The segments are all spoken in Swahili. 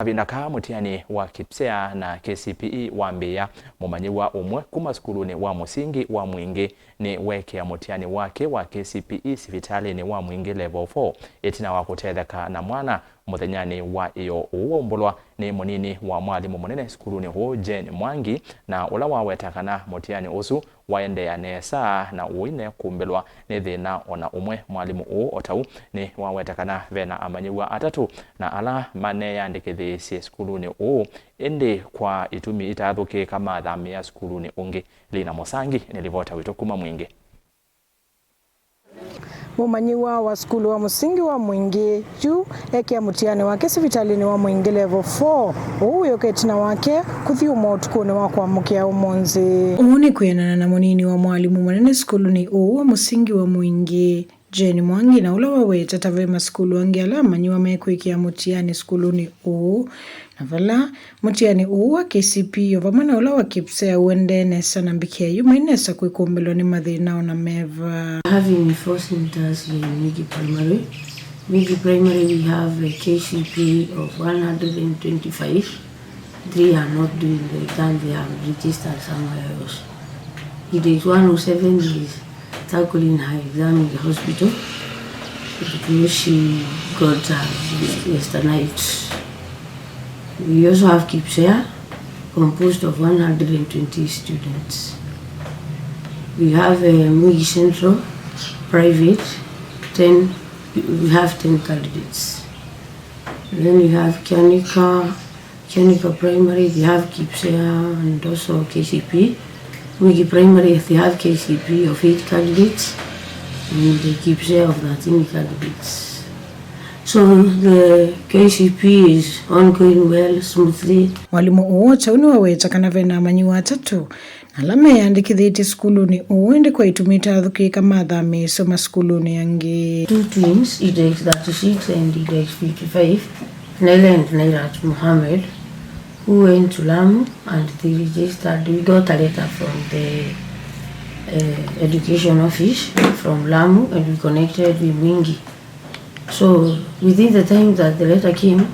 Kavinda mutiani wa KPSEA na Kcpe wambiia mumanyiwa umwe kuma sukuluni wa musingi wa Mwingi niwekia mutiani wake wa Kcpe sivitalini wa Mwingi level 4 itina wa Kutetheka na mwana muthenyani iyoo waumbulwa ni munini wa Mwalimu munene sukuluni huu mwangi na ula waweta kana mutiani usu waendeea nesa na winaikumbilwa ni thina ona umwe Mwalimu otau ni waweta kana vena amanyiwa atatu na ala maneyandikithĩtie sukuluni indi kwa itumi itathuki kama thamia sukuluni ungi lina musangi ni rivota wito kuma Mwingi. Mumanyiw'A wa skulu wa musingi wa Mwingi juu ekia mutiani wake sivitalini wa Mwingi level 4 uyo itina wake kuthiuma utukuni wa kuamukia umonzi. Ni kuyanana na munini wa Mwalimu munene sukuluni wa musingi wa Mwingi mwangi na ula waweta tavema skulu wangi ala manyiwa mekwikia mutiani sukuluni na vala mutiani wa Kcpe vamana ula wa KPSEA waendeea nesa na mbikia nesa winaikumbilwa ni mathina ona meva. Having 4 centers in Mwingi Primary. Mwingi Primary we have a Kcpe of 125. 3 are not doing the exam, they have registered somewhere else. It is 107 is tackling her exam in the hospital because she got yesterday night. We also have KPSEA composed of 120 students. We have a Mwingi Central private, we have 10 candidates. Then we have Kcpe Primary, they have KPSEA and also Kcpe. Mwingi Primary, they have Kcpe of 8 candidates and the KPSEA of 13 candidates. So the Kcpe is ongoing well, smoothly. Mwalimu chauni waweta kana vena amanyiwa atatu na lame yandikithĩtie sukuluni indi kwa itumita thuki kama thami soma sukuluni yangi. 2 twins, it is 36 and it is 55, Nele and Nairat Muhammad, who went to Lamu and they registered. We got a letter from the education office from Lamu and we connected with Mwingi. So within the time that the letter came,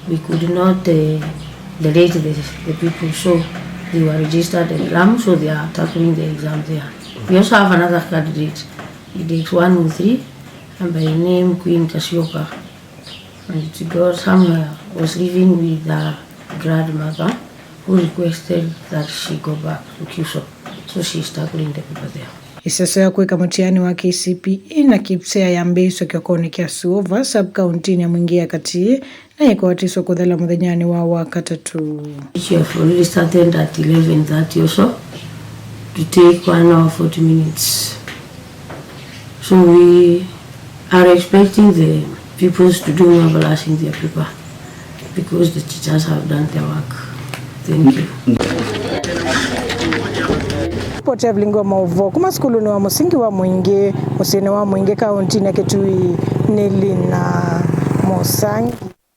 we could not delete the people, so they were registered in Lamu, so they are tackling the exam there. We also have another candidate, it is 103, and by name Queen Kasyoka. And she got somewhere, was living with her grandmother who requested that she go back to Kyushu. So she's tackling the people there. Iseso ya kuweka mutiani wa Kcpe na KPSEA ya mbeso kiokoni kia suova sub-county ya Mwingi kati na ikuwatiswa kudhala muthenyani wa katatu. We have already started at 11:30 or so to take 1 hour 40 minutes. So we are expecting the pupils to do marvelous in their paper because the teachers have done their work. Thank you. Pote vlingo mauvo kuma sukuluni wa musingi wa Mwingi musini wa Mwingi kaunti na Kcpe nilina musangi.